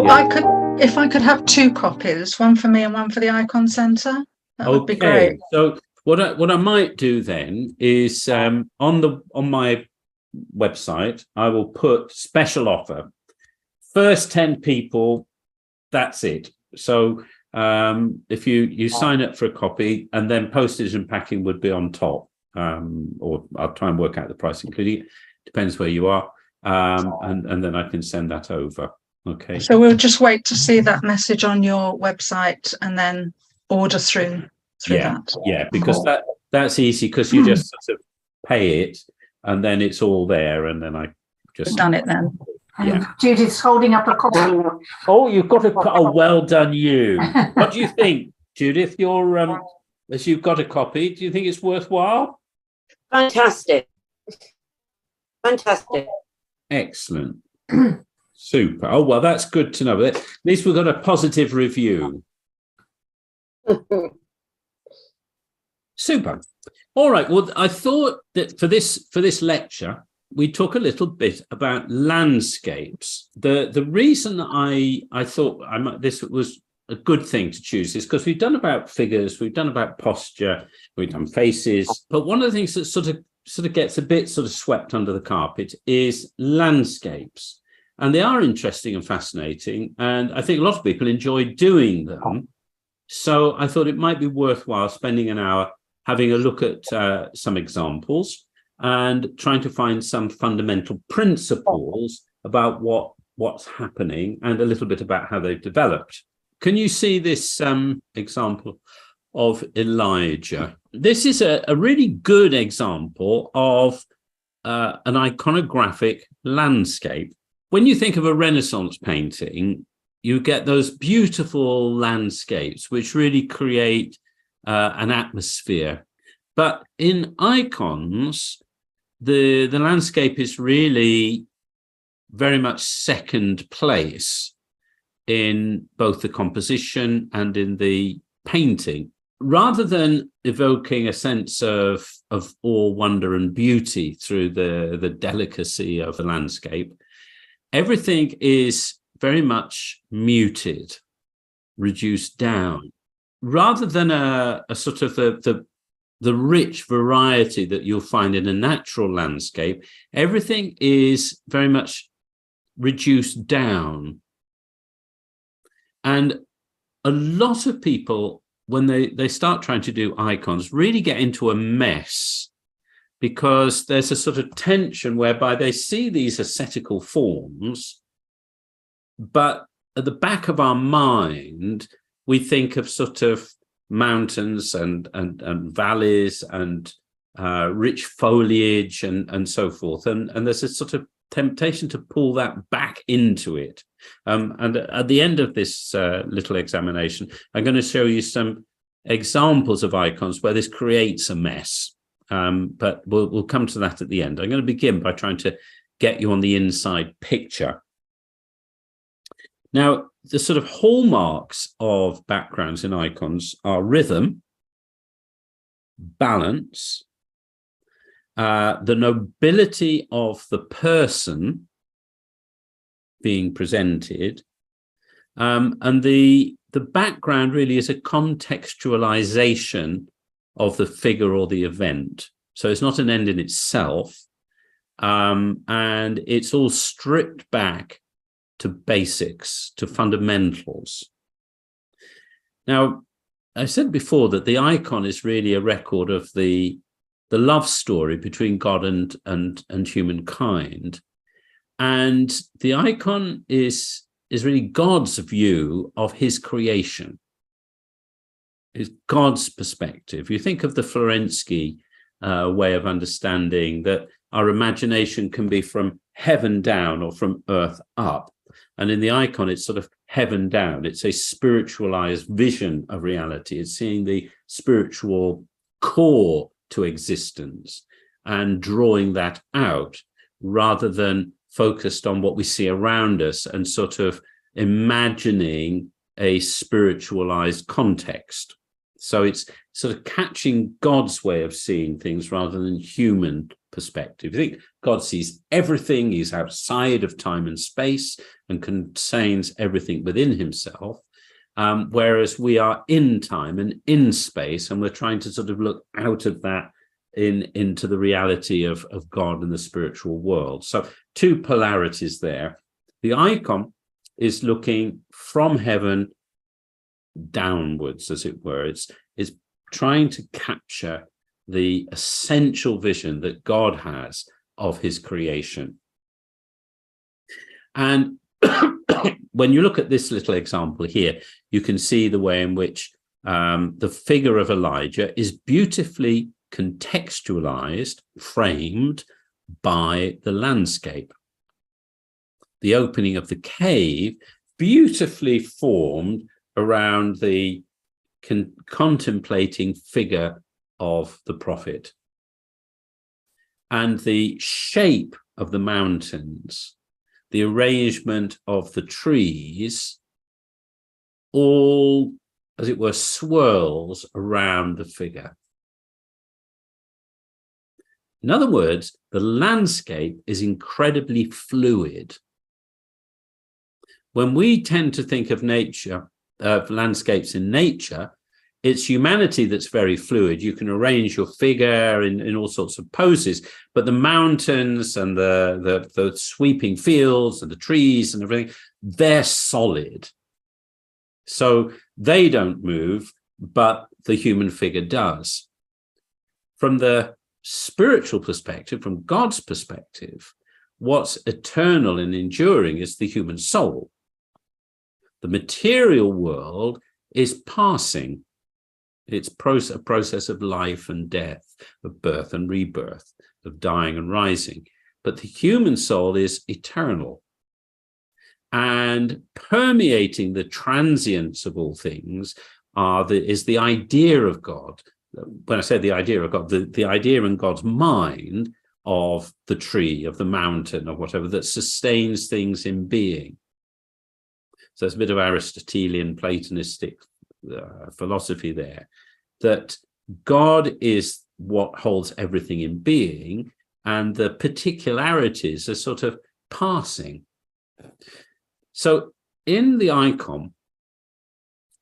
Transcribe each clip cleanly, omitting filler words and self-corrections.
If I could have two copies, one for me and one for the Icon Centre, that would be great. So what I might do then is on my website, I will put special offer. First 10 people, that's it. So if you sign up for a copy, and then postage and packing would be on top, or I'll try and work out the price including it. Depends where you are, and then I can send that over. Okay. So we'll just wait to see that message on your website and then order through that. Yeah, because that's easy, because you just sort of pay it and then it's all there, and then I just done it then. And Judith's holding up a copy. Oh, you've got well done, you. What do you think, Judith? As you've got a copy, do you think it's worthwhile? Fantastic. Excellent. Super. Oh, well, that's good to know. At least we've got a positive review. Super. All right. Well, I thought that for this lecture, we talk a little bit about landscapes. The reason I thought this was a good thing to choose is because we've done about figures, we've done about posture, we've done faces, but one of the things that sort of gets a bit sort of swept under the carpet is landscapes. And they are interesting and fascinating, and I think a lot of people enjoy doing them. So I thought it might be worthwhile spending an hour having a look at some examples and trying to find some fundamental principles about what's happening and a little bit about how they've developed. Can you see this example of Elijah? This is a really good example of an iconographic landscape. When you think of a Renaissance painting, you get those beautiful landscapes which really create an atmosphere. But in icons, the landscape is really very much second place in both the composition and in the painting. Rather than evoking a sense of awe, wonder, and beauty through the delicacy of the landscape, everything is very much muted, reduced down, rather than a sort of the rich variety that you'll find in a natural landscape. Everything is very much reduced down. And a lot of people, when they start trying to do icons, really get into a mess, because there's a sort of tension whereby they see these ascetical forms, but at the back of our mind, we think of sort of mountains and valleys and rich foliage and so forth. And there's a sort of temptation to pull that back into it. And at the end of this little examination, I'm going to show you some examples of icons where this creates a mess. But we'll come to that at the end. I'm going to begin by trying to get you on the inside picture. Now, the sort of hallmarks of backgrounds in icons are rhythm, balance, the nobility of the person being presented, and the background really is a contextualization of the figure or the event. So it's not an end in itself, and it's all stripped back to basics, to fundamentals. Now, I said before that the icon is really a record of the love story between God and humankind. And the icon is really God's view of his creation. It's God's perspective. You think of the Florensky way of understanding that our imagination can be from heaven down or from earth up. And in the icon, it's sort of heaven down. It's a spiritualized vision of reality. It's seeing the spiritual core to existence and drawing that out rather than focused on what we see around us and sort of imagining a spiritualized context. So it's sort of catching God's way of seeing things rather than human perspective. You think God sees everything, he's outside of time and space and contains everything within himself, whereas we are in time and in space, and we're trying to sort of look out of that into the reality of God and the spiritual world. So two polarities there. The icon is looking from heaven downwards, as it were. It's trying to capture the essential vision that God has of his creation. And when you look at this little example here, you can see the way in which the figure of Elijah is beautifully contextualized, framed by the landscape. The opening of the cave, beautifully formed around the contemplating figure of the prophet. And the shape of the mountains, the arrangement of the trees, all, as it were, swirls around the figure. In other words, the landscape is incredibly fluid. When we tend to think of nature, of landscapes in nature, it's humanity that's very fluid. You can arrange your figure in all sorts of poses, but the mountains and the sweeping fields and the trees and everything, they're solid. So they don't move, but the human figure does. From the spiritual perspective, from God's perspective, what's eternal and enduring is the human soul. The material world is passing. It's a process of life and death, of birth and rebirth, of dying and rising. But the human soul is eternal. And permeating the transience of all things is the idea of God. When I say the idea of God, the idea in God's mind of the tree, of the mountain, or whatever, that sustains things in being. So it's a bit of Aristotelian, Platonistic philosophy there, that God is what holds everything in being, and the particularities are sort of passing. So in the icon,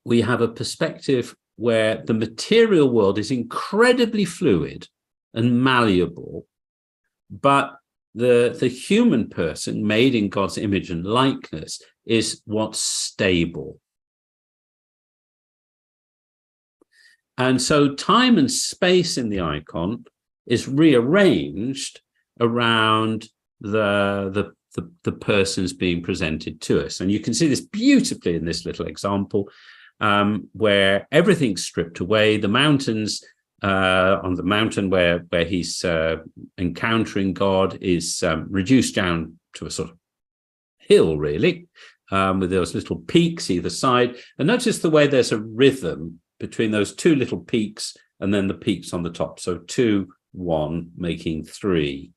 we have a perspective where the material world is incredibly fluid and malleable, but the human person made in God's image and likeness is what's stable. And so time and space in the icon is rearranged around the persons being presented to us. And you can see this beautifully in this little example, where everything's stripped away. The mountains, on the mountain where he's encountering God, is reduced down to a sort of hill, really, with those little peaks either side. And notice the way there's a rhythm between those two little peaks and then the peaks on the top. So 2, 1, making 3.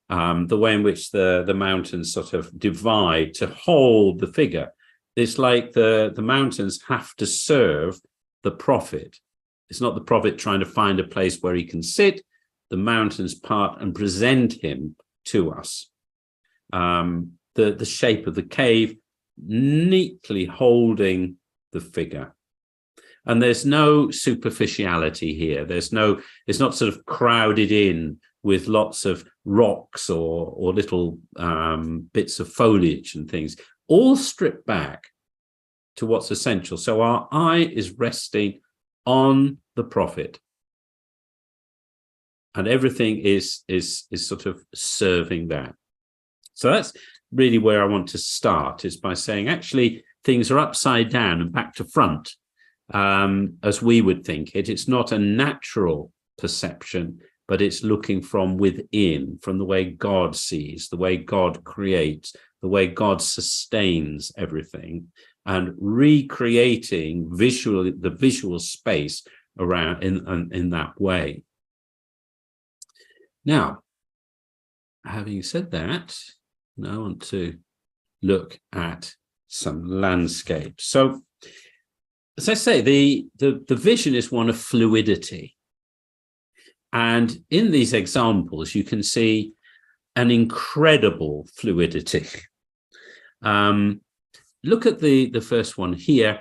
The way in which the mountains sort of divide to hold the figure. It's like the mountains have to serve the prophet. It's not the prophet trying to find a place where he can sit. The mountains part and present him to us. The shape of the cave neatly holding the figure. And there's no superficiality here. It's not sort of crowded in with lots of rocks or little bits of foliage and things, all stripped back to what's essential. So our eye is resting on the prophet, and everything is sort of serving that. So that's really where I want to start, is by saying actually things are upside down and back to front, as we would think it. It's not a natural perception, but it's looking from within, from the way God sees, the way God creates, the way God sustains everything, and recreating the visual space around in that way. Now, having said that, now I want to look at some landscape. So, as I say, the vision is one of fluidity. And in these examples, you can see an incredible fluidity. Look at the first one here.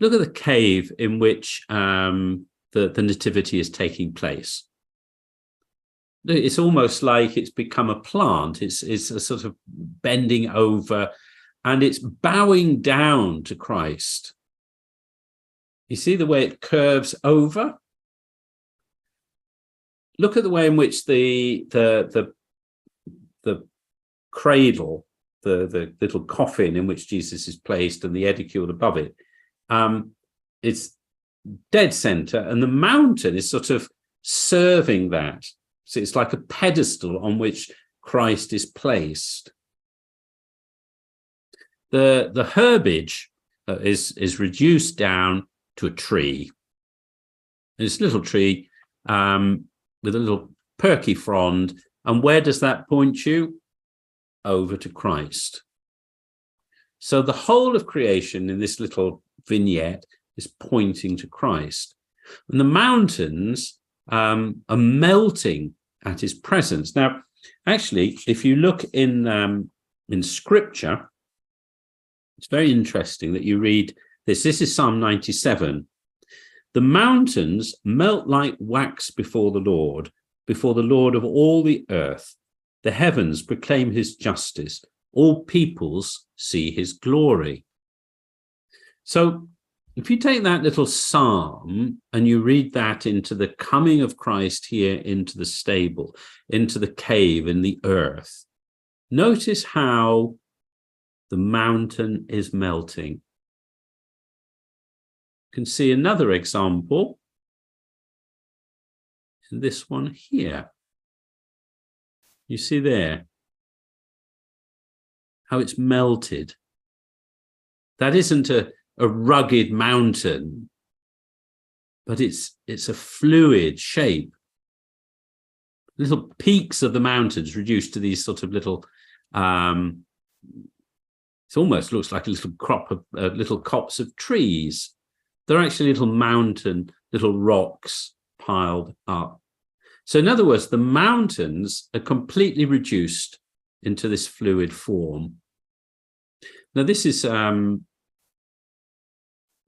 Look at the cave in which the nativity is taking place. It's almost like it's become a plant. It's a sort of bending over, and it's bowing down to Christ. You see the way it curves over? Look at the way in which the cradle, the little coffin in which Jesus is placed, and the edicule above it, it's dead center, and the mountain is sort of serving that. So it's like a pedestal on which Christ is placed. The herbage is reduced down to a tree. This little tree with a little perky frond. And where does that point you? Over to Christ. So the whole of creation in this little vignette is pointing to Christ. And the mountains are melting at his presence. Now, actually, if you look in Scripture, it's very interesting that you read this. This is Psalm 97. The mountains melt like wax before the Lord of all the earth. The heavens proclaim his justice. All peoples see his glory. So if you take that little psalm and you read that into the coming of Christ here into the stable, into the cave, in the earth, notice how the mountain is melting. You can see another example in this one here. You see there how it's melted. That isn't a rugged mountain, but it's a fluid shape. Little peaks of the mountains reduced to these sort of little, it almost looks like a little crop of little copse of trees. They're actually little rocks piled up. So in other words, the mountains are completely reduced into this fluid form. Now this is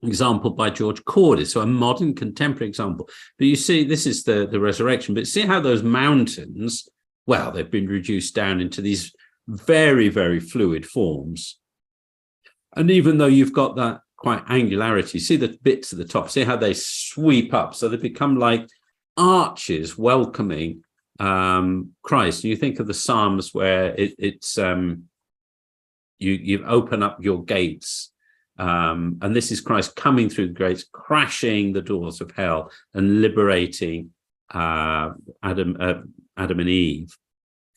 example by George Cordis, so a modern contemporary example. But you see, this is the resurrection, but see how those mountains, well, they've been reduced down into these very, very fluid forms. And even though you've got that quite angularity, see the bits at the top, see how they sweep up, so they become like arches welcoming Christ. And you think of the Psalms where you open up your gates, and this is Christ coming through the gates, crashing the doors of hell and liberating Adam and Eve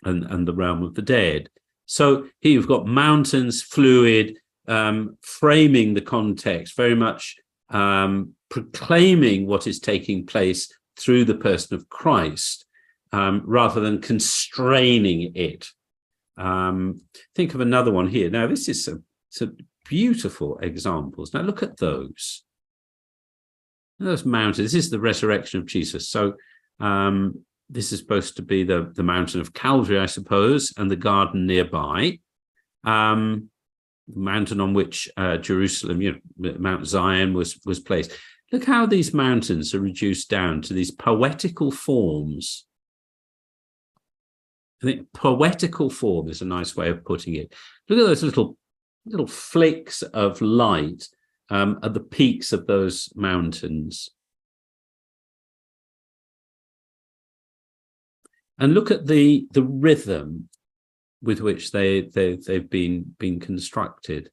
and the realm of the dead. So here you've got mountains, fluid, framing the context, very much proclaiming what is taking place through the person of Christ, rather than constraining it. Think of another one here. Now, this is some beautiful examples. Now, look at those. Those mountains. This is the resurrection of Jesus. So this is supposed to be the mountain of Calvary, I suppose, and the garden nearby. The mountain on which Jerusalem, Mount Zion was placed. Look how these mountains are reduced down to these poetical forms. I think poetical form is a nice way of putting it. Look at those little flicks of light at the peaks of those mountains. And look at the rhythm with which they've been constructed.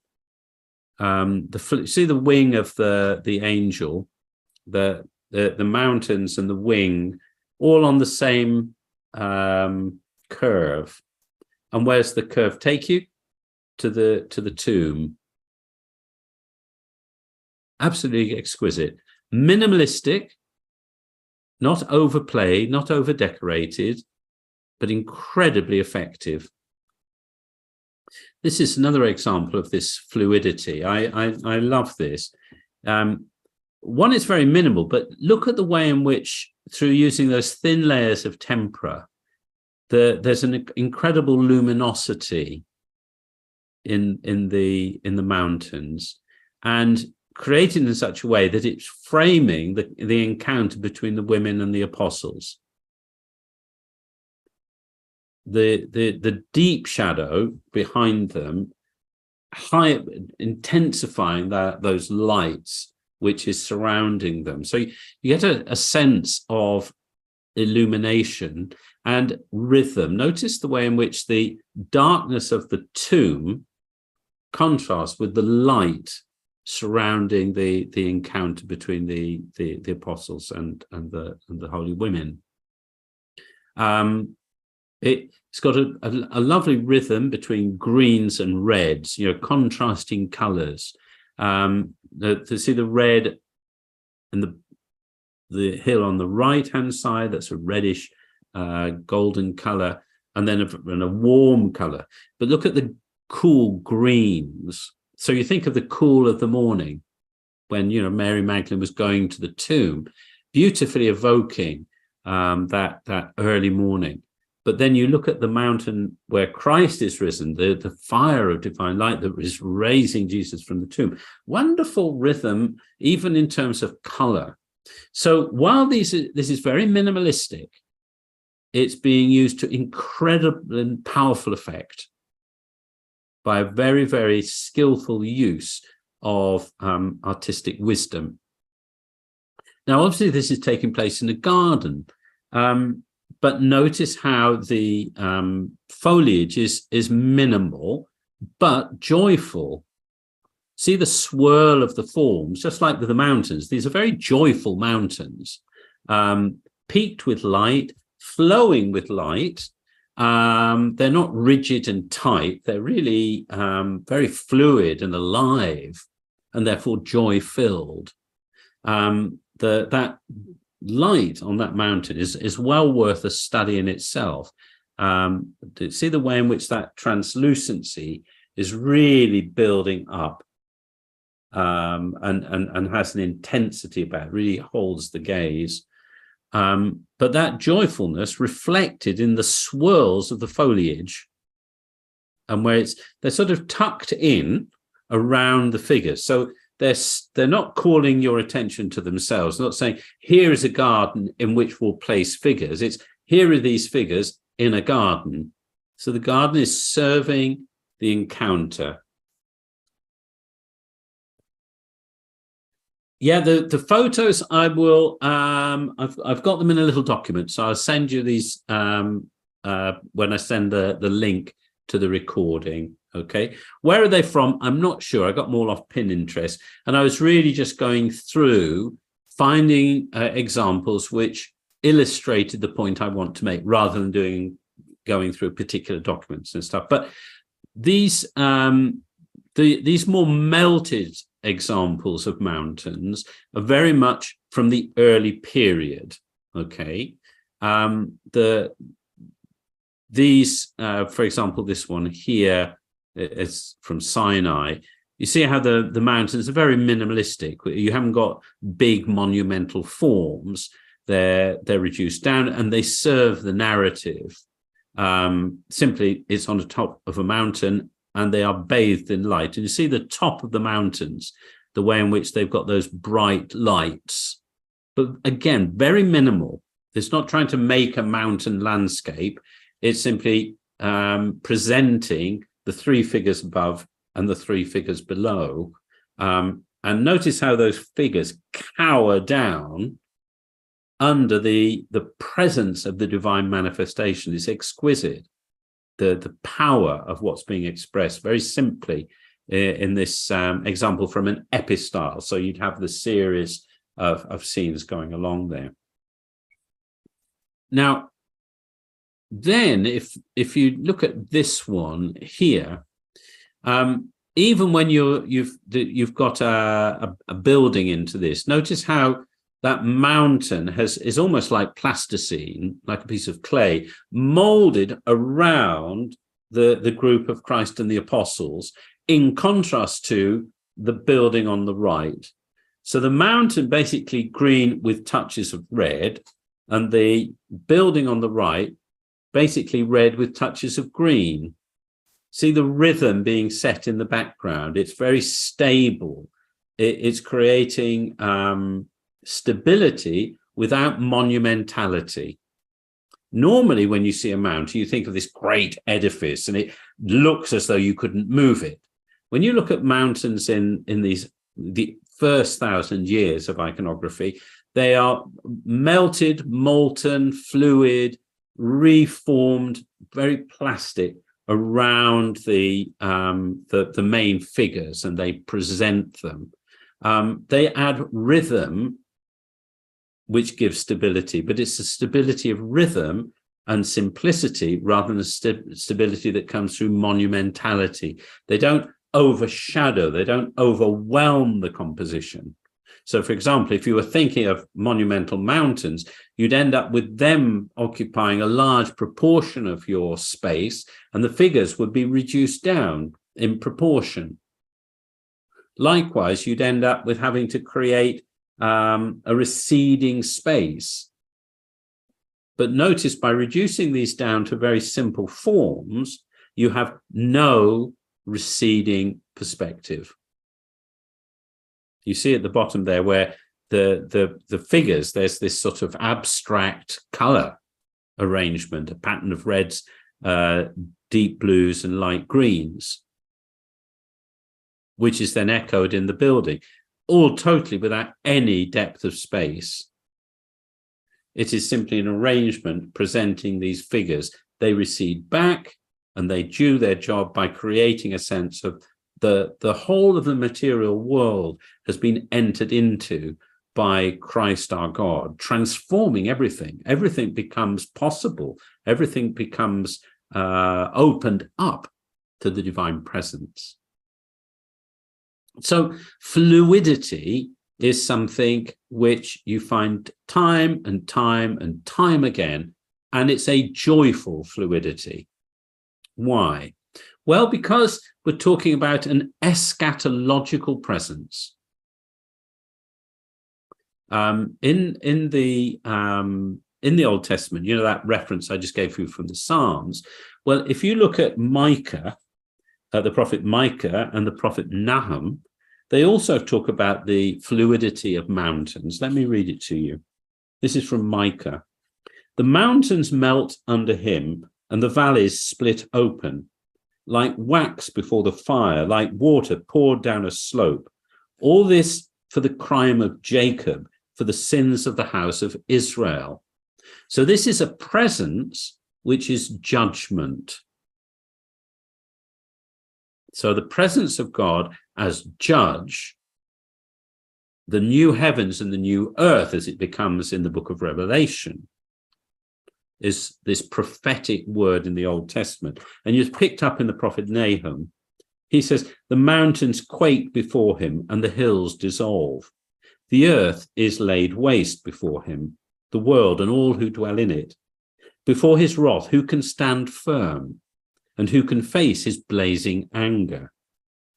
See the wing of the angel, the mountains and the wing, all on the same curve. And where's the curve take you? To the tomb. Absolutely exquisite, minimalistic, not overplayed, not over decorated, but incredibly effective. This is another example of this fluidity. I love this. one, it's very minimal, but look at the way in which, through using those thin layers of tempera, there's an incredible luminosity in the mountains, and created in such a way that it's framing the encounter between the women and the apostles. The deep shadow behind them, intensifying those lights which is surrounding them. So you get a sense of illumination and rhythm. Notice the way in which the darkness of the tomb contrasts with the light surrounding the encounter between the apostles and the holy women. It's got a lovely rhythm between greens and reds, contrasting colors. To see the red and the hill on the right hand side, that's a reddish golden color, and then a warm color. But look at the cool greens. So you think of the cool of the morning when Mary Magdalene was going to the tomb, beautifully evoking that early morning. But then you look at the mountain where Christ is risen, the fire of divine light that is raising Jesus from the tomb. Wonderful rhythm, even in terms of color. So while this is very minimalistic, it's being used to incredible and powerful effect by a very, very skillful use of artistic wisdom. Now, obviously, this is taking place in a garden. But notice how the foliage is minimal, but joyful. See the swirl of the forms, just like with the mountains. These are very joyful mountains, peaked with light, flowing with light. They're not rigid and tight. They're really very fluid and alive, and therefore joy-filled. That light on that mountain is well worth a study in itself. To see the way in which that translucency is really building up and has an intensity about it, really holds the gaze. But that joyfulness reflected in the swirls of the foliage, and where they're sort of tucked in around the figures. So they're not calling your attention to themselves, not saying, here is a garden in which we'll place figures. It's, here are these figures in a garden. So the garden is serving the encounter. Yeah, the photos I will, I've got them in a little document, so I'll send you these when I send the link to the recording. Okay, where are they from? I'm not sure. I got them all off Pinterest, and I was really just going through finding examples which illustrated the point I want to make, rather than going through particular documents and stuff. But these more melted examples of mountains are very much from the early period. Okay, these for example, this one here. It's from Sinai. You see how the mountains are very minimalistic. You haven't got big monumental forms. They're reduced down, and they serve the narrative. Simply, it's on the top of a mountain, and they are bathed in light. And you see the top of the mountains, the way in which they've got those bright lights. But again, very minimal. It's not trying to make a mountain landscape. It's simply presenting the three figures above and the three figures below. And notice how those figures cower down under the presence of the divine manifestation. It's exquisite, the power of what's being expressed very simply in this example from an epistyle. So you'd have the series of scenes going along there. Now, then, if you look at this one here, even when you've got a building into this, notice how that mountain is almost like plasticine, like a piece of clay, molded around the group of Christ and the apostles, in contrast to the building on the right. So the mountain basically green with touches of red, and the building on the right basically red with touches of green. See the rhythm being set in the background. It's very stable. It's creating stability without monumentality. Normally, when you see a mountain, you think of this great edifice and it looks as though you couldn't move it. When you look at mountains in the first 1,000 years of iconography, they are melted, molten, fluid, reformed, very plastic around the main figures, and they present them. They add rhythm, which gives stability, but it's a stability of rhythm and simplicity rather than a stability that comes through monumentality. They don't overshadow, they don't overwhelm the composition. So, for example, if you were thinking of monumental mountains, you'd end up with them occupying a large proportion of your space, and the figures would be reduced down in proportion. Likewise, you'd end up with having to create a receding space. But notice, by reducing these down to very simple forms, you have no receding perspective. You see at the bottom there where the figures, there's this sort of abstract color arrangement, a pattern of reds, deep blues and light greens, which is then echoed in the building, all totally without any depth of space. It is simply an arrangement presenting these figures. They recede back and they do their job by creating a sense of the whole of the material world has been entered into by Christ our God, transforming everything. Everything becomes possible. Everything becomes opened up to the divine presence. So fluidity is something which you find time and time and time again, and it's a joyful fluidity. Why? Well, because we're talking about an eschatological presence. In the Old Testament, you know, that reference I just gave you from the Psalms. Well, if you look at Micah, the prophet Micah and the prophet Nahum, they also talk about the fluidity of mountains. Let me read it to you. This is from Micah. The mountains melt under him, and the valleys split open, like wax before the fire, like water poured down a slope. All this for the crime of Jacob, for the sins of the house of Israel. So this is a presence which is judgment. So the presence of God as judge, the new heavens and the new earth, as it becomes in the book of Revelation, is this prophetic word in the Old Testament. And you've picked up in the prophet Nahum. He says, the mountains quake before him and the hills dissolve. The earth is laid waste before him, the world and all who dwell in it. Before his wrath, who can stand firm? And who can face his blazing anger?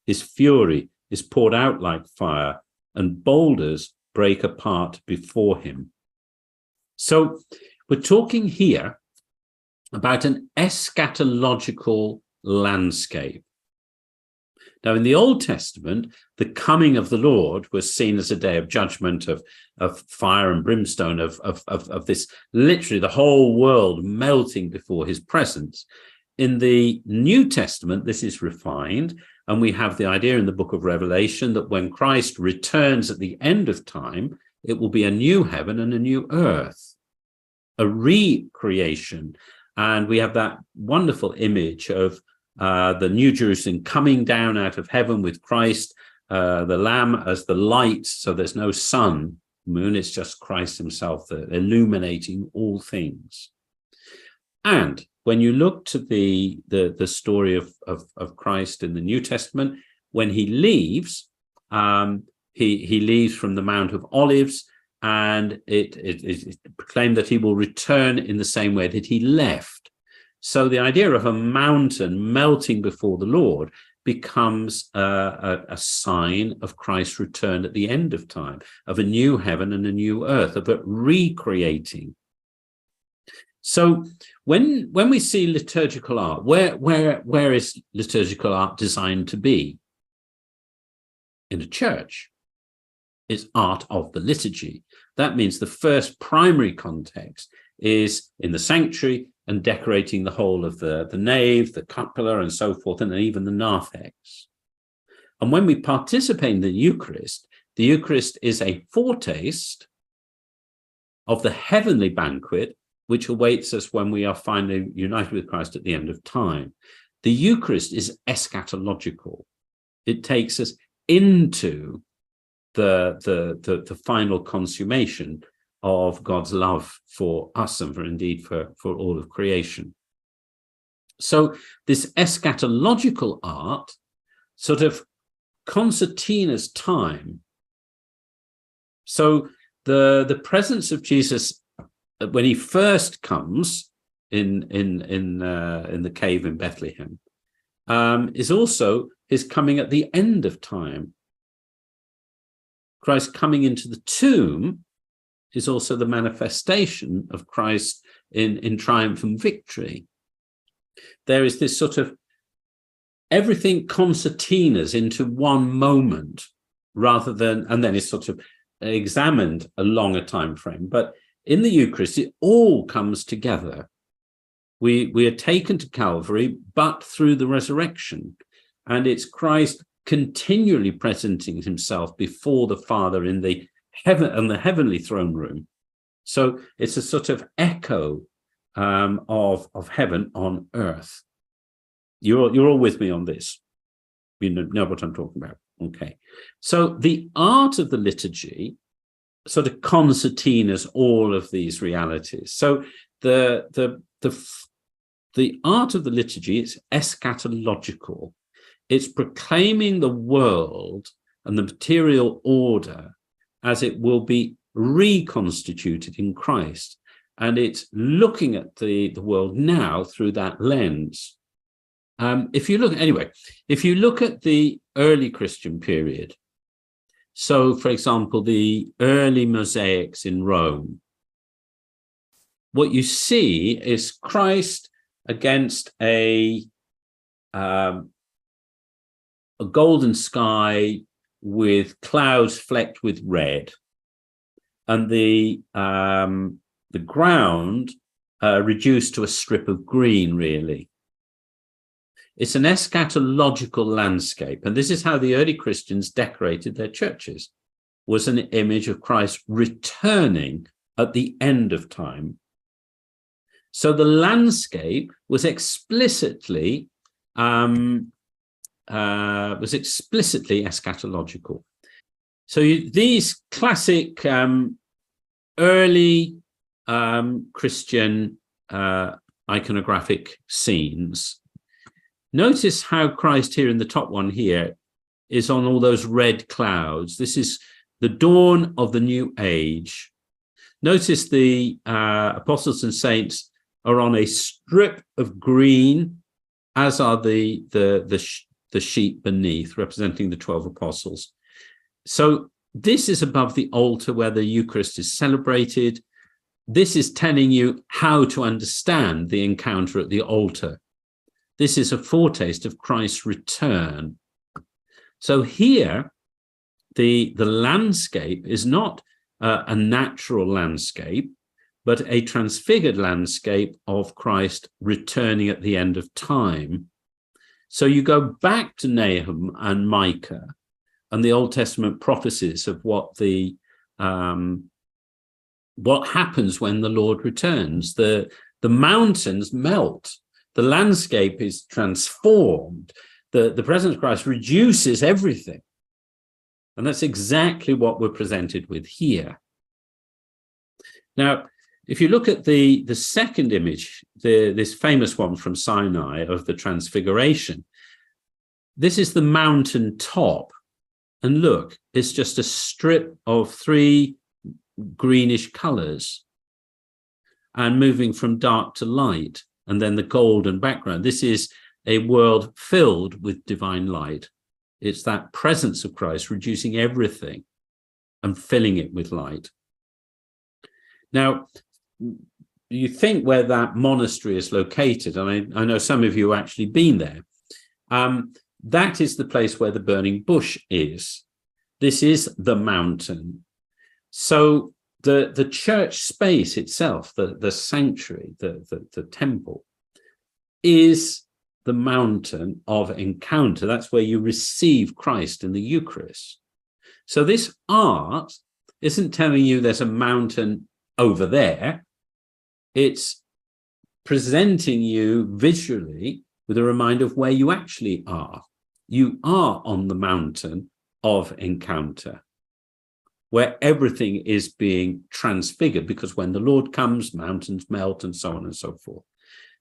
His fury is poured out like fire, and boulders break apart before him. So we're talking here about an eschatological landscape. Now, in the Old Testament, the coming of the Lord was seen as a day of judgment, of fire and brimstone, of this, literally the whole world melting before his presence. In the New Testament, this is refined, and we have the idea in the book of Revelation that when Christ returns at the end of time, it will be a new heaven and a new earth, a recreation. And we have that wonderful image of the New Jerusalem coming down out of heaven with Christ, the Lamb as the light, so there's no sun, moon, it's just Christ himself illuminating all things. And when you look to the story of Christ in the New Testament, when he leaves, he leaves from the Mount of Olives, and it is proclaimed that he will return in the same way that he left. So the idea of a mountain melting before the Lord becomes a sign of Christ's return at the end of time, of a new heaven and a new earth, of it recreating. So when we see liturgical art, where is liturgical art designed to be? In a church. It's art of the liturgy. That means the first primary context is in the sanctuary and decorating the whole of the nave, the cupola, and so forth, and even the narthex. And when we participate in the Eucharist is a foretaste of the heavenly banquet which awaits us when we are finally united with Christ at the end of time. The Eucharist is eschatological. It takes us into the final consummation of God's love for us and for all of creation. So this eschatological art sort of concertinas time. So the presence of Jesus when he first comes in the cave in Bethlehem is also his coming at the end of time. Christ coming into the tomb is also the manifestation of Christ in triumph and victory. There is this sort of everything concertinas into one moment rather than, and then it's sort of examined along a time frame. But in the Eucharist, it all comes together. We are taken to Calvary, but through the resurrection. And it's Christ continually presenting himself before the Father in the heavenly throne room. So it's a sort of echo of heaven on earth. You're all with me on this. You know what I'm talking about. Okay. So the art of the liturgy sort of concertinas all of these realities. So the art of the liturgy is eschatological. It's proclaiming the world and the material order as it will be reconstituted in Christ. And it's looking at the world now through that lens. If you look at the early Christian period, so for example, the early mosaics in Rome, what you see is Christ against a golden sky with clouds flecked with red, and the ground reduced to a strip of green, really. It's an eschatological landscape, and this is how the early Christians decorated their churches, was an image of Christ returning at the end of time. So the landscape was explicitly eschatological. So these classic early Christian iconographic scenes. Notice how Christ here in the top one here is on all those red clouds. This is the dawn of the new age. Notice the apostles and saints are on a strip of green, as are the sheep beneath, representing the 12 apostles. So this is above the altar where the Eucharist is celebrated. This is telling you how to understand the encounter at the altar. This is a foretaste of Christ's return. So here, the landscape is not a natural landscape, but a transfigured landscape of Christ returning at the end of time. So you go back to Nahum and Micah and the Old Testament prophecies of what happens when the Lord returns. The mountains melt. The landscape is transformed. The presence of Christ reduces everything. And that's exactly what we're presented with here. Now, if you look at the second image, this famous one from Sinai of the Transfiguration, this is the mountain top. And look, it's just a strip of 3 greenish colors and moving from dark to light, and then the golden background. This is a world filled with divine light. It's that presence of Christ reducing everything and filling it with light. Now, you think where that monastery is located, and I know some of you have actually been there. That is the place where the burning bush is. This is the mountain. So the church space itself, the sanctuary, the temple, is the mountain of encounter. That's where you receive Christ in the Eucharist. So this art isn't telling you there's a mountain over there. It's presenting you visually with a reminder of where you actually are. You are on the mountain of encounter, where everything is being transfigured, because when the Lord comes, mountains melt and so on and so forth.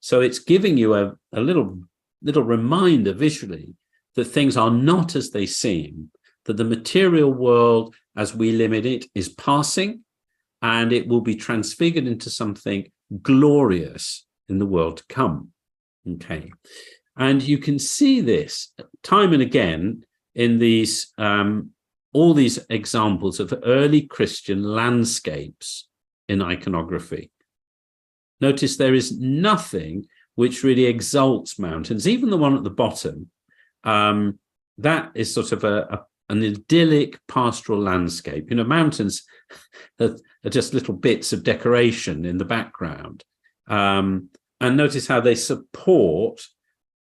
So it's giving you a little reminder visually that things are not as they seem, that the material world as we limit it is passing, and it will be transfigured into something glorious in the world to come. Okay. And you can see this time and again in these all these examples of early Christian landscapes in iconography. Notice there is nothing which really exalts mountains. Even the one at the bottom, that is sort of an idyllic pastoral landscape. You know, mountains are just little bits of decoration in the background. And notice how they support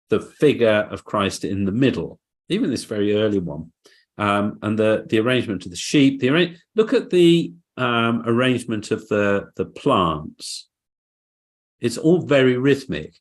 the figure of Christ in the middle, even this very early one. And the arrangement of the sheep. Look at the arrangement of the plants. It's all very rhythmic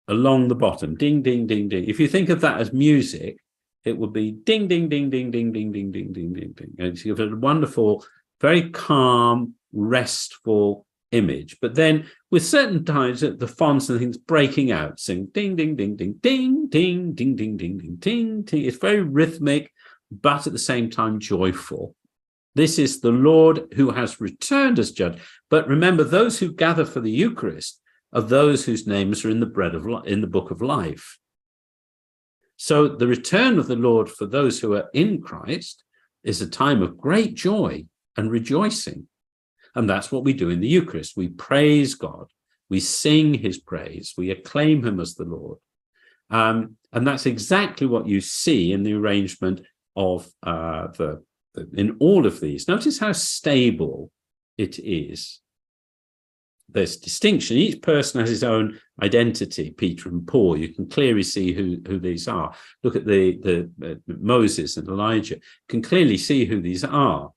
along the bottom. Ding, ding, ding, ding. If you think of that as music, it would be ding, ding, ding, ding, ding, ding, ding, ding, ding, ding, ding. And you have a wonderful, very calm, restful image. But then with certain times the fonts and things breaking out, saying ding, ding, ding, ding, ding, ding, ding, ding, ding, ding, ding, ding. It's very rhythmic, but at the same time joyful. This is the Lord who has returned as judge. But remember, those who gather for the Eucharist are those whose names are in the book of life. So the return of the Lord for those who are in Christ is a time of great joy and rejoicing. And that's what we do in the Eucharist. We praise God. We sing his praise. We acclaim him as the Lord. And that's exactly what you see in the arrangement of in all of these. Notice how stable it is. There's distinction. Each person has his own identity, Peter and Paul. You can clearly see who these are. Look at the Moses and Elijah. You can clearly see who these are.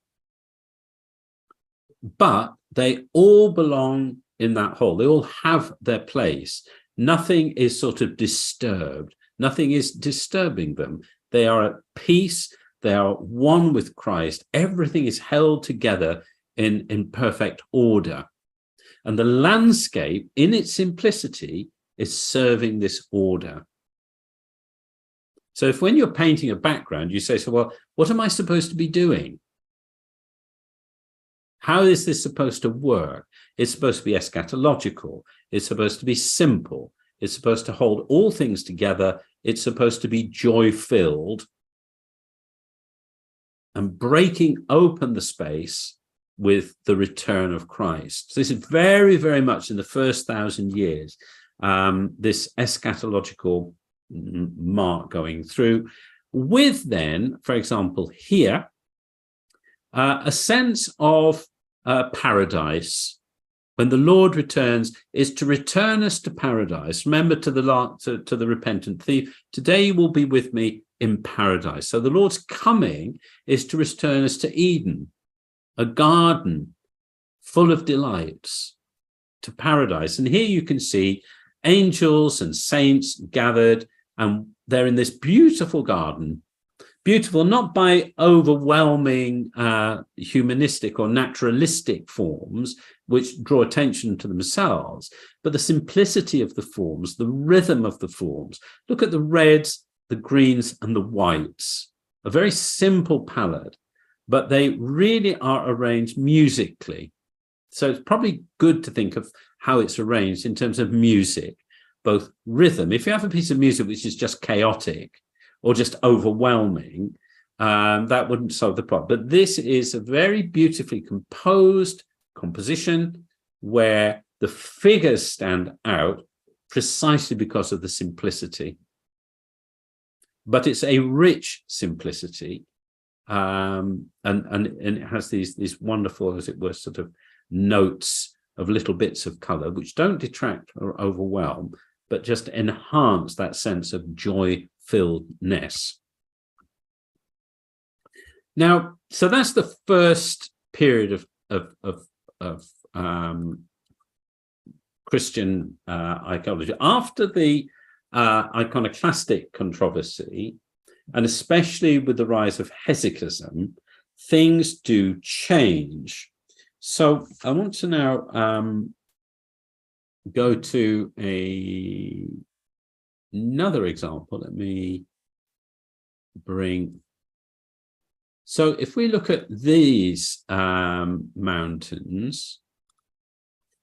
But they all belong in that whole. They all have their place. Nothing is sort of disturbed. Nothing is disturbing them. They are at peace. They are one with Christ. Everything is held together in perfect order. And the landscape, in its simplicity, is serving this order. So if when you're painting a background, you say, so, well, what am I supposed to be doing? How is this supposed to work? It's supposed to be eschatological. It's supposed to be simple. It's supposed to hold all things together. It's supposed to be joy-filled and breaking open the space with the return of Christ. So this is very, very much in the first 1,000 years, this eschatological mark going through, with then, for example, here, a sense of paradise. When the Lord returns, is to return us to paradise. Remember to the repentant thief, today you will be with me in paradise. So the Lord's coming is to return us to Eden, a garden full of delights, to paradise. And here you can see angels and saints gathered, and they're in this beautiful garden. Beautiful not by overwhelming humanistic or naturalistic forms which draw attention to themselves, but the simplicity of the forms, the rhythm of the forms. Look at the reds, the greens, and the whites. A very simple palette, but they really are arranged musically. So it's probably good to think of how it's arranged in terms of music. both rhythm. If you have a piece of music which is just chaotic or just overwhelming, that wouldn't solve the problem. But this is a very beautifully composed composition where the figures stand out precisely because of the simplicity. But it's a rich simplicity, and it has these wonderful, as it were, sort of notes of little bits of color which don't detract or overwhelm, but just enhance that sense of joy-filledness. Now, so that's the first period of Christian iconography. After the iconoclastic controversy, and especially with the rise of Hesychism, things do change. So I want to now go to another example. Let me bring. So if we look at these mountains,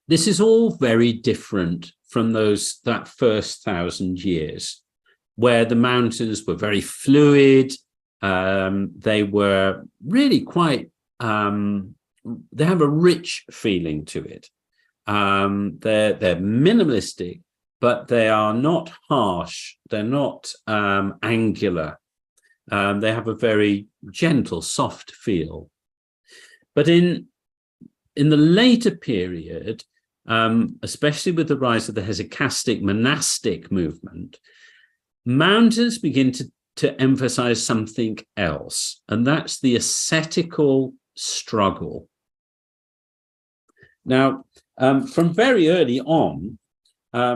this is all very different from that first 1,000 years, where the mountains were very fluid. They were really quite, they have a rich feeling to it. They're minimalistic, but they are not harsh. They're not angular. They have a very gentle, soft feel. But in the later period, especially with the rise of the hesychastic monastic movement, mountains begin to emphasize something else, and that's the ascetical struggle. Now, from very early on,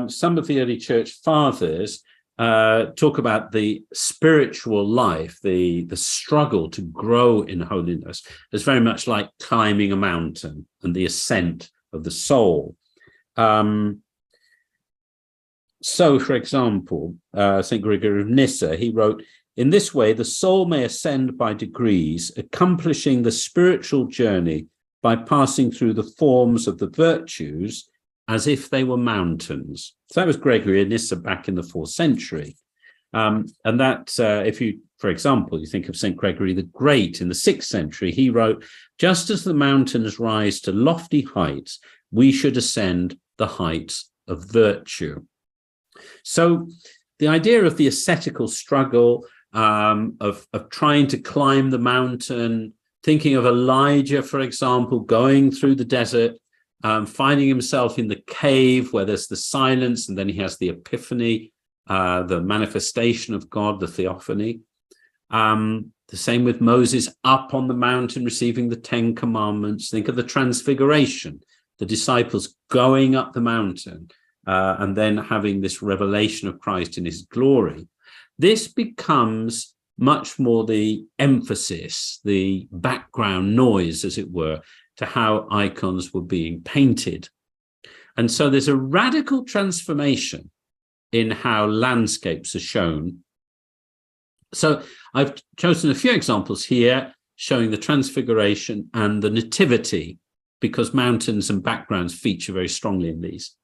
some of the early church fathers talk about the spiritual life, the struggle to grow in holiness, as very much like climbing a mountain and the ascent of the soul. So, for example, St. Gregory of Nyssa, he wrote, "In this way, the soul may ascend by degrees, accomplishing the spiritual journey by passing through the forms of the virtues as if they were mountains." So that was Gregory of Nyssa back in the 4th century. And that, if you, for example, you think of St. Gregory the Great in the 6th century, he wrote, "Just as the mountains rise to lofty heights, we should ascend the heights of virtue." So the idea of the ascetical struggle, of trying to climb the mountain, thinking of Elijah, for example, going through the desert, finding himself in the cave where there's the silence, and then he has the epiphany, the manifestation of God, the theophany. The same with Moses up on the mountain receiving the 10 commandments. Think of the transfiguration, the disciples going up the mountain and then having this revelation of Christ in his glory. This becomes much more the emphasis, the background noise, as it were, to how icons were being painted. And so there's a radical transformation in how landscapes are shown. So I've chosen a few examples here showing the transfiguration and the nativity, because mountains and backgrounds feature very strongly in these.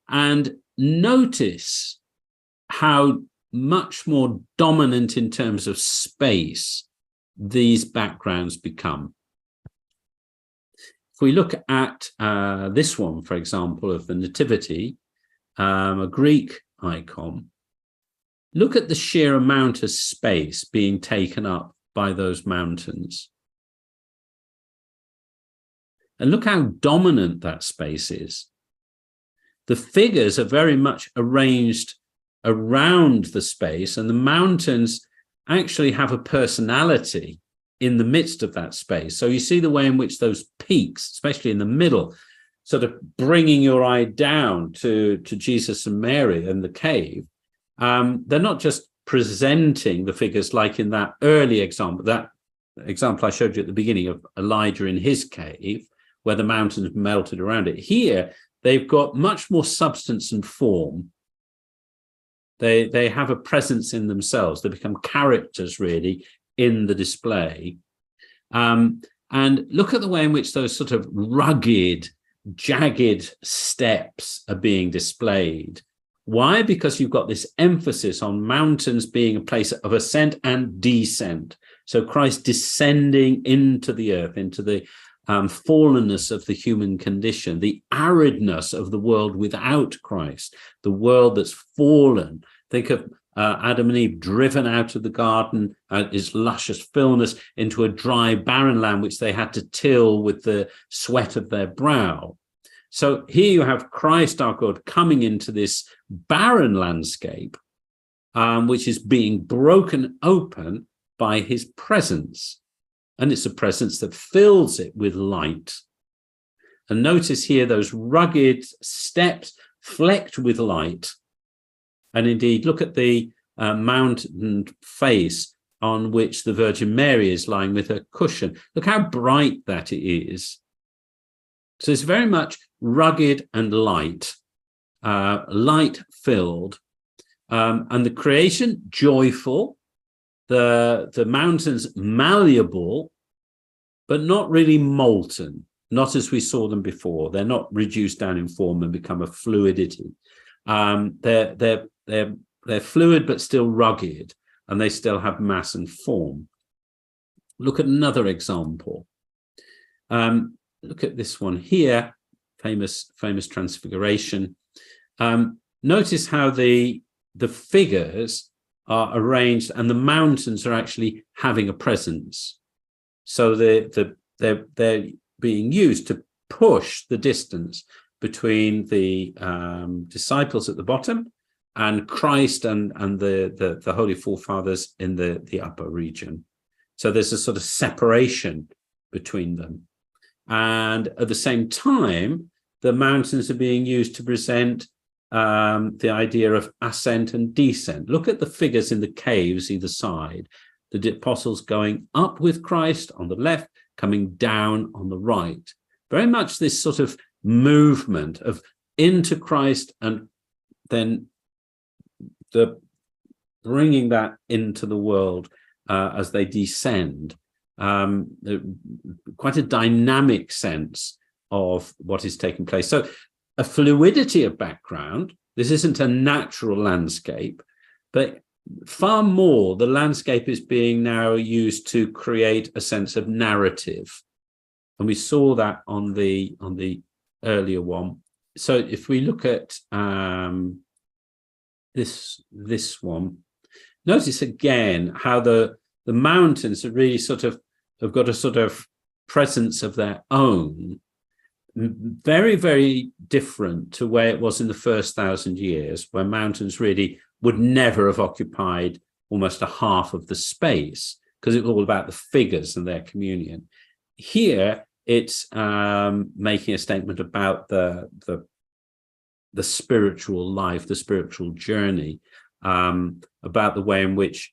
And notice how much more dominant in terms of space these backgrounds become. If we look at this one, for example, of the Nativity, a Greek icon, look at the sheer amount of space being taken up by those mountains. And look how dominant that space is. The figures are very much arranged around the space, and the mountains actually have a personality in the midst of that space. So you see the way in which those peaks, especially in the middle, sort of bringing your eye down to Jesus and Mary and the cave. They're not just presenting the figures like in that early example, that example I showed you at the beginning of Elijah in his cave, where the mountains melted around it. Here, they've got much more substance and form. They have a presence in themselves. They become characters, really, in the display. And look at the way in which those sort of rugged, jagged steps are being displayed, Why? Because you've got this emphasis on mountains being a place of ascent and descent. So Christ descending into the earth, into the fallenness of the human condition, the aridness of the world without Christ, the world that's fallen. Think of Adam and Eve driven out of the garden, its luscious fullness, into a dry, barren land, which they had to till with the sweat of their brow. So here you have Christ, our God, coming into this barren landscape, which is being broken open by his presence. And it's a presence that fills it with light. And notice here those rugged steps flecked with light. And indeed, look at the mountain face on which the Virgin Mary is lying with her cushion. Look how bright that is. So it's very much rugged and light, light-filled. And the creation, joyful. The mountains, malleable, but not really molten, not as we saw them before. They're not reduced down in form and become a fluidity. They're fluid, but still rugged, and they still have mass and form. Look at another example. Look at this one here, famous Transfiguration. Notice how the figures are arranged, and the mountains are actually having a presence. So they're being used to push the distance between the disciples at the bottom and Christ and the Holy Forefathers in the upper region. So there's a sort of separation between them. And at the same time, the mountains are being used to present the idea of ascent and descent. Look at the figures in the caves either side. The apostles going up with Christ on the left, coming down on the right. Very much this sort of movement of into Christ and then the bringing that into the world as they descend. Quite a dynamic sense of what is taking place. So a fluidity of background. This isn't a natural landscape, but far more the landscape is being now used to create a sense of narrative. And we saw that on the earlier one. So if we look at this one, notice again how the mountains are really sort of have got a sort of presence of their own, very, very different to where it was in the first 1,000 years, where mountains really would never have occupied almost a half of the space because it was all about the figures and their communion. Here, it's making a statement about the spiritual life, the spiritual journey, about the way in which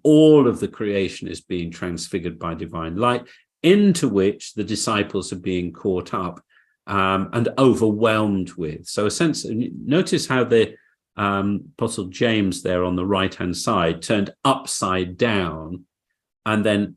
all of the creation is being transfigured by divine light, into which the disciples are being caught up and overwhelmed with. So a sense, notice how the Apostle James there on the right-hand side turned upside down, and then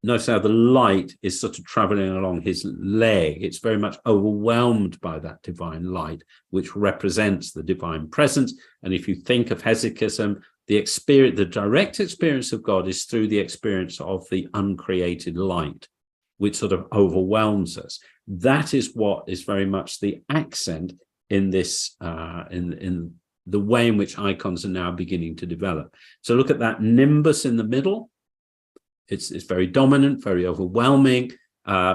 notice how the light is sort of traveling along his leg. It's very much overwhelmed by that divine light, which represents the divine presence. And if you think of hesychism, the direct experience of God is through the experience of the uncreated light, which sort of overwhelms us. That is what is very much the accent in this, in the way in which icons are now beginning to develop. So look at that nimbus in the middle. It's very dominant, very overwhelming,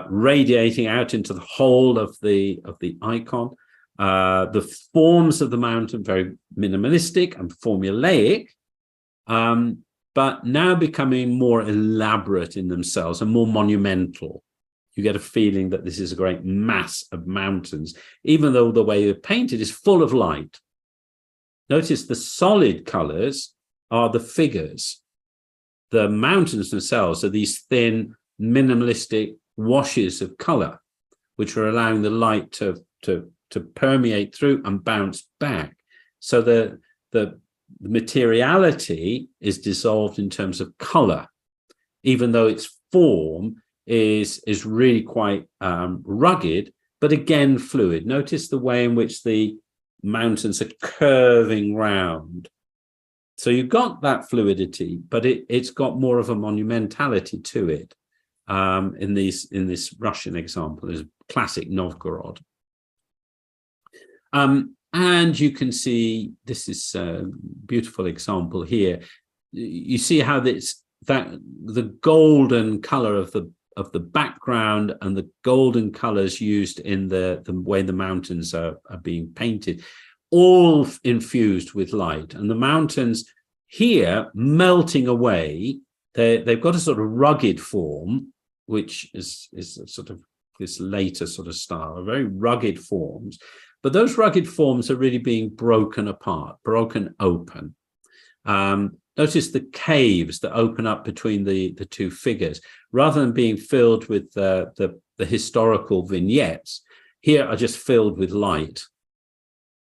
radiating out into the whole of the icon. The forms of the mountain very minimalistic and formulaic, but now becoming more elaborate in themselves and more monumental. You get a feeling that this is a great mass of mountains, even though the way they're painted is full of light. Notice the solid colors are the figures. The mountains themselves are these thin, minimalistic washes of color, which are allowing the light to permeate through and bounce back. So the materiality is dissolved in terms of color, even though its form is really quite rugged, but again fluid. Notice the way in which the mountains are curving round. So you've got that fluidity, but it's got more of a monumentality to it. In this Russian example, there's classic Novgorod. And you can see, this is a beautiful example here. You see how the golden color of the background and the golden colors used in the way the mountains are being painted, all infused with light. And the mountains here melting away, they've got a sort of rugged form, which is sort of this later sort of style, very rugged forms. But those rugged forms are really being broken apart, broken open. Notice the caves that open up between the two figures, rather than being filled with the historical vignettes, here are just filled with light.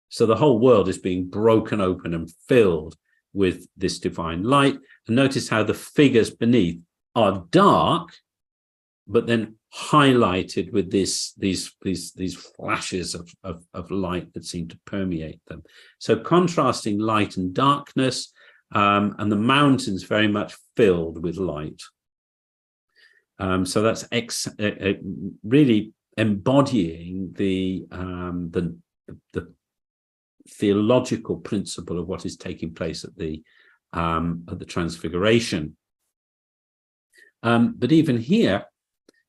So the whole world is being broken open and filled with this divine light. And notice how the figures beneath are dark, but then highlighted with these flashes of light that seem to permeate them. So contrasting light and darkness, and the mountains very much filled with light. So that's really embodying the theological principle of what is taking place at the Transfiguration. But even here,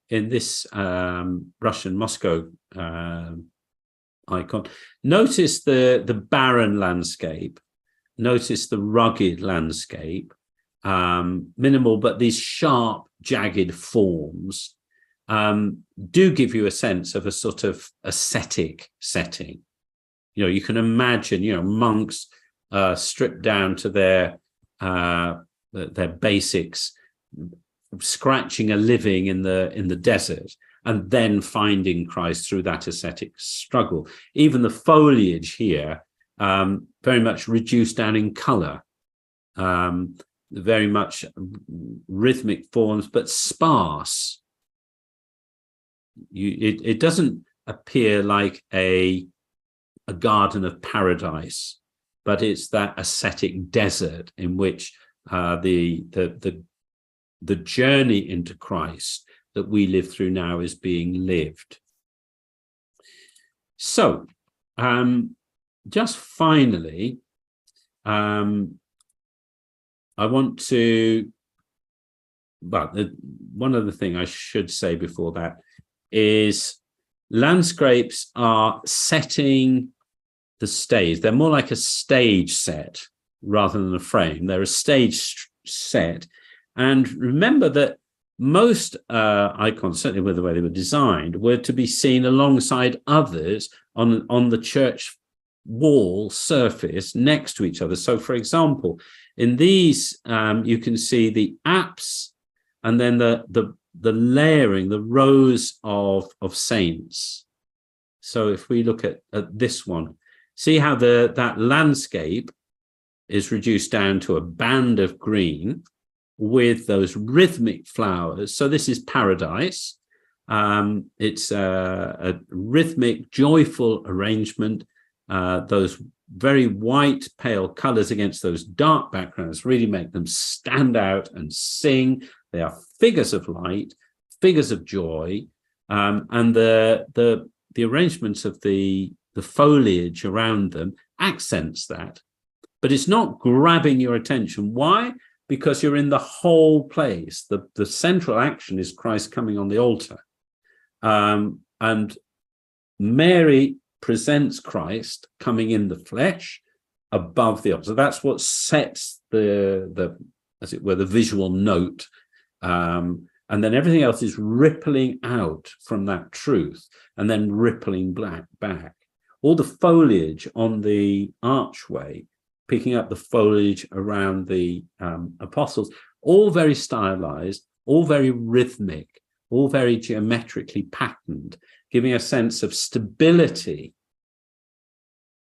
in this Russian Moscow icon, notice the barren landscape, notice the rugged landscape, minimal, but these sharp, jagged forms do give you a sense of a sort of ascetic setting. You can imagine, monks stripped down to their basics, scratching a living in the desert, and then finding Christ through that ascetic struggle. Even the foliage here, very much reduced down in color, very much rhythmic forms, but sparse. It doesn't appear like a garden of paradise, but it's that ascetic desert in which the journey into Christ that we live through now is being lived. So, just finally, I want to, one other thing I should say before that is landscapes are setting the stage. They're more like a stage set rather than a frame. They're a stage set. And remember that most icons, certainly with the way they were designed, were to be seen alongside others on the church wall surface next to each other. So, for example, in these, you can see the apse and then the layering, the rows of saints. So if we look at this one, see how that landscape is reduced down to a band of green with those rhythmic flowers. So this is paradise. It's a rhythmic, joyful arrangement. Those very white, pale colors against those dark backgrounds really make them stand out and sing. They are figures of light, figures of joy, and the arrangements of the foliage around them accents that. But it's not grabbing your attention. Why? Because you're in the whole place. The central action is Christ coming on the altar. And Mary presents Christ coming in the flesh above the altar. That's what sets the as it were, the visual note. And then everything else is rippling out from that truth and then rippling back. All the foliage on the archway, picking up the foliage around the apostles, all very stylized, all very rhythmic, all very geometrically patterned, giving a sense of stability.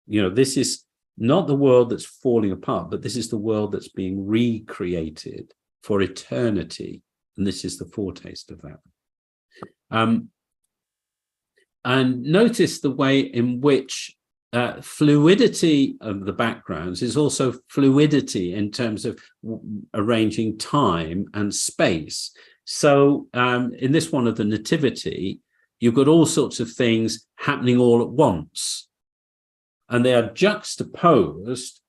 This is not the world that's falling apart, but this is the world that's being recreated for eternity. And this is the foretaste of that. And notice the way in which fluidity of the backgrounds is also fluidity in terms of arranging time and space. So in this one of the Nativity, you've got all sorts of things happening all at once, and they are juxtaposed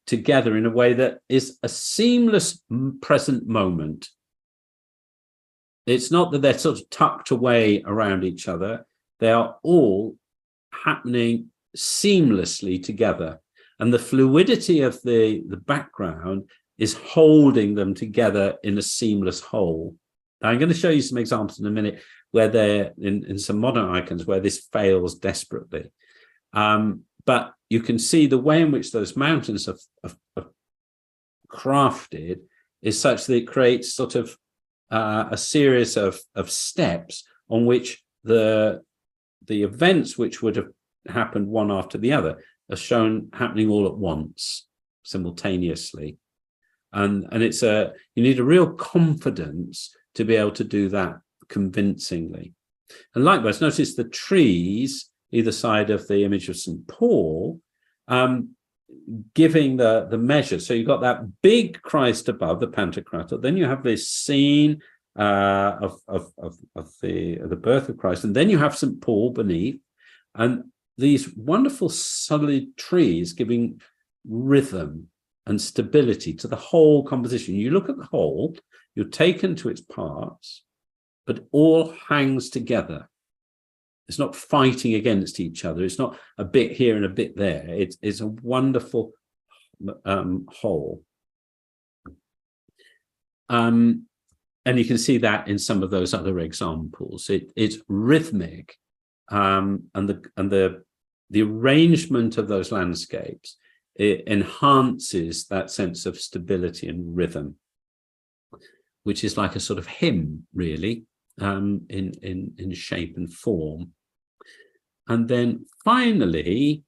together in a way that is a seamless present moment. It's not that they're sort of tucked away around each other. They are all happening seamlessly together. And the fluidity of the background is holding them together in a seamless whole. Now, I'm going to show you some examples in a minute where they're in some modern icons where this fails desperately. But you can see the way in which those mountains are crafted is such that it creates sort of a series of steps on which the events which would have happened one after the other are shown happening all at once, simultaneously. And it's you need a real confidence to be able to do that convincingly. And likewise, notice the trees either side of the image of St. Paul, giving the measure. So you've got that big Christ above, the Pantocrator. Then you have this scene of the birth of Christ, and then you have St. Paul beneath, and these wonderful solid trees giving rhythm and stability to the whole composition. You look at the whole, you're taken to its parts, but all hangs together. It's not fighting against each other. It's not a bit here and a bit there. It's a wonderful whole. And you can see that in some of those other examples. It's rhythmic, and the arrangement of those landscapes, it enhances that sense of stability and rhythm, which is like a sort of hymn, really, in shape and form. And then finally,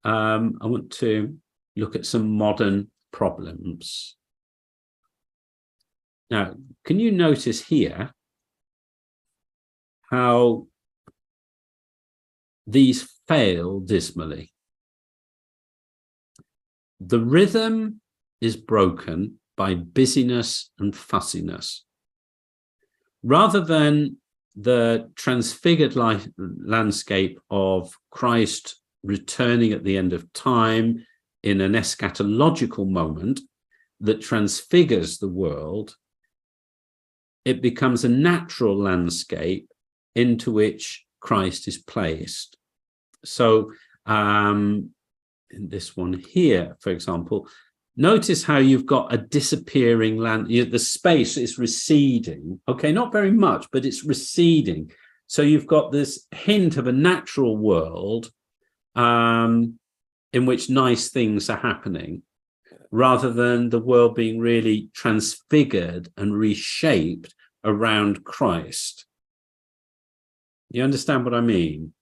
I want to look at some modern problems. Now, can you notice here how these fail dismally? The rhythm is broken by busyness and fussiness. Rather than the transfigured landscape of Christ returning at the end of time in an eschatological moment that transfigures the world, it becomes a natural landscape into which Christ is placed. So in this one here, for example, notice how you've got a disappearing land. The space is receding. Okay, not very much, but it's receding. So you've got this hint of a natural world in which nice things are happening, rather than the world being really transfigured and reshaped around Christ. You understand what I mean?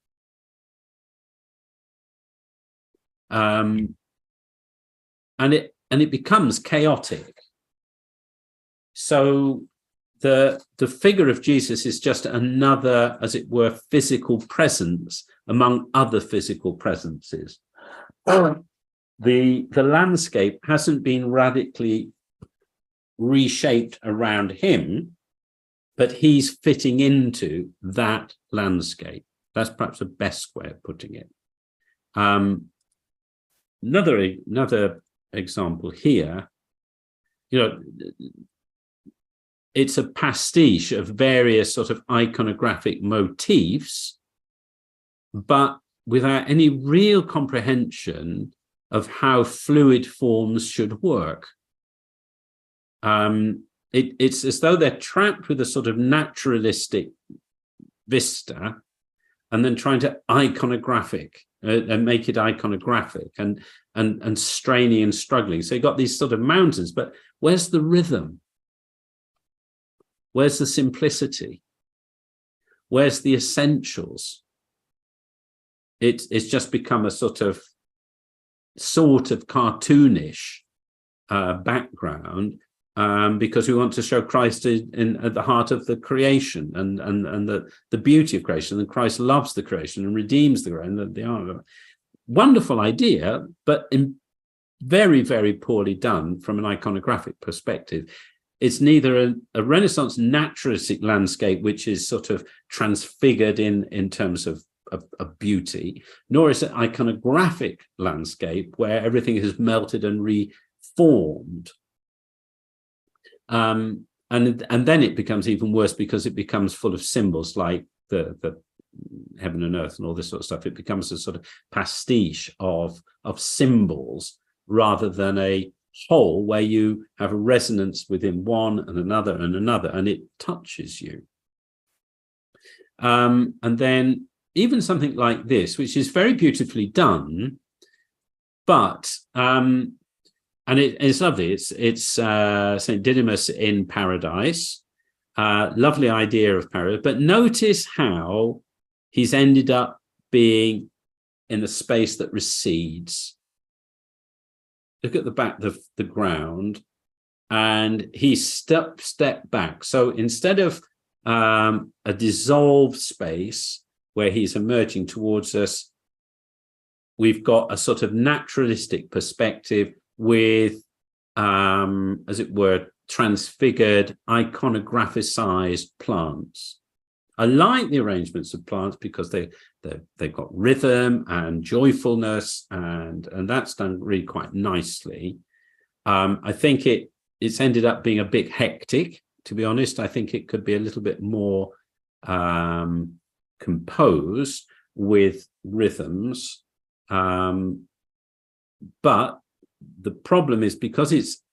And it becomes chaotic. So the figure of Jesus is just another, as it were, physical presence among other physical presences. The landscape hasn't been radically reshaped around him, but he's fitting into that landscape. That's perhaps the best way of putting it. Another example here, it's a pastiche of various sort of iconographic motifs, but without any real comprehension of how fluid forms should work. It's as though they're trapped with a sort of naturalistic vista and then trying to iconographic and make it iconographic and straining and struggling. So you've got these sort of mountains, but where's the rhythm? Where's the simplicity? Where's the essentials? It's just become a sort of cartoonish background because we want to show Christ at the heart of the creation and the beauty of creation, and Christ loves the creation and redeems the creation. Wonderful idea, but very, very poorly done from an iconographic perspective. It's neither a Renaissance naturalistic landscape, which is sort of transfigured in terms of beauty, nor is it iconographic landscape where everything is melted and reformed. And then it becomes even worse because it becomes full of symbols like the heaven and earth and all this sort of stuff. It becomes a sort of pastiche of symbols rather than a whole where you have a resonance within one and another, and it touches you. And then even something like this, which is very beautifully done, but and it's lovely. It's St. Didymus in Paradise. Lovely idea of paradise. But notice how he's ended up being in a space that recedes. Look at the back of the ground, and he's step back. So instead of a dissolved space where he's emerging towards us, we've got a sort of naturalistic perspective with, as it were, transfigured, iconographicized plants. I like the arrangements of plants because they've got rhythm and joyfulness, and that's done really quite nicely. I think it's ended up being a bit hectic, to be honest. I think it could be a little bit more composed with rhythms, but the problem is because it's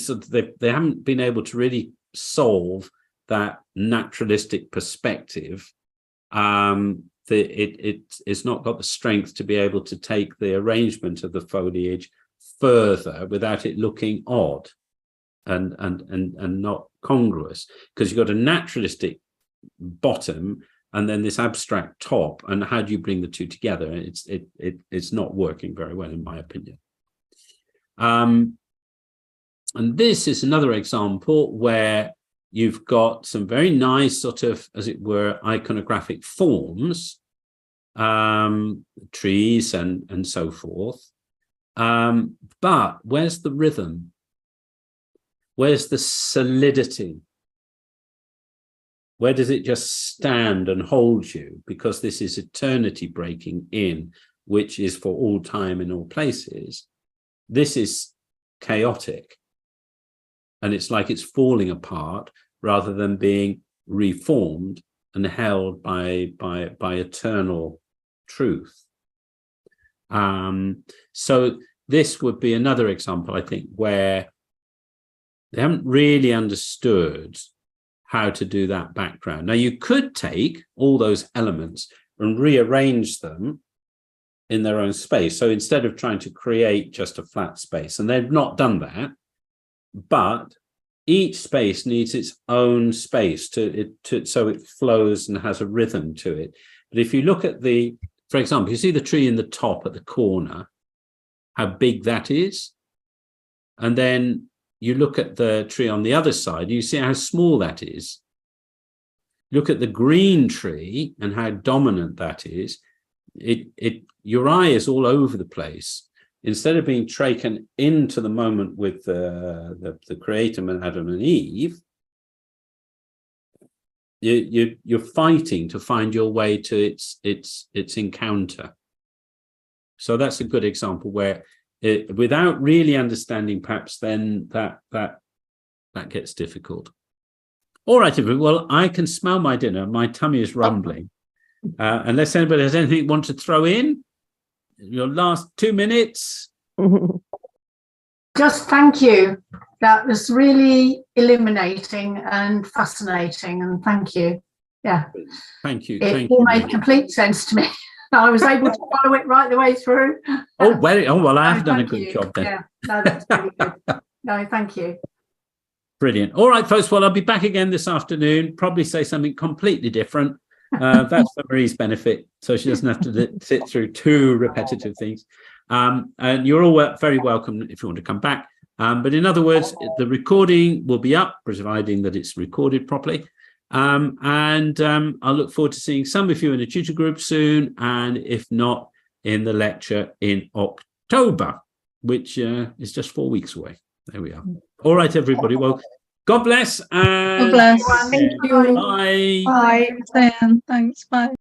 sort of they haven't been able to really solve that naturalistic perspective. It's not got the strength to be able to take the arrangement of the foliage further without it looking odd and not congruous, because you've got a naturalistic bottom and then this abstract top, and how do you bring the two together? It's not working very well, in my opinion. And this is another example where you've got some very nice sort of, as it were, iconographic forms, trees and so forth. But where's the rhythm? Where's the solidity? Where does it just stand and hold you? Because this is eternity breaking in, which is for all time in all places. This is chaotic. And it's like it's falling apart rather than being reformed and held by eternal truth. So this would be another example, I think, where they haven't really understood how to do that background. Now, you could take all those elements and rearrange them in their own space. So instead of trying to create just a flat space, and they've not done that, but each space needs its own space so it flows and has a rhythm to it. But if you look at for example, you see the tree in the top at the corner, how big that is. And then you look at the tree on the other side, you see how small that is. Look at the green tree and how dominant that is. Your eye is all over the place. Instead of being taken into the moment with the creator, Adam and Eve, you're fighting to find your way to its encounter. So that's a good example where, without really understanding, perhaps then that gets difficult. All right, everyone. Well, I can smell my dinner. My tummy is rumbling. Unless anybody has anything you want to throw in. Your last 2 minutes. Just thank you. That was really illuminating and fascinating, and thank you. Yeah. Thank you. It all made complete sense to me. I was able to follow it right the way through. Well, I have done a good job then. Yeah, no, that's really good. No, thank you. Brilliant. All right, folks. Well, I'll be back again this afternoon, probably say something completely different. That's for Marie's benefit, so she doesn't have to sit through 2 repetitive things. And you're all very welcome if you want to come back. But in other words, the recording will be up, providing that it's recorded properly. And I look forward to seeing some of you in a tutor group soon, and if not, in the lecture in October, which is just 4 weeks away. There we are. All right, everybody. Well, God bless. And God bless. Thank you. bye. Bye. Thanks, Diane. Thanks. Bye.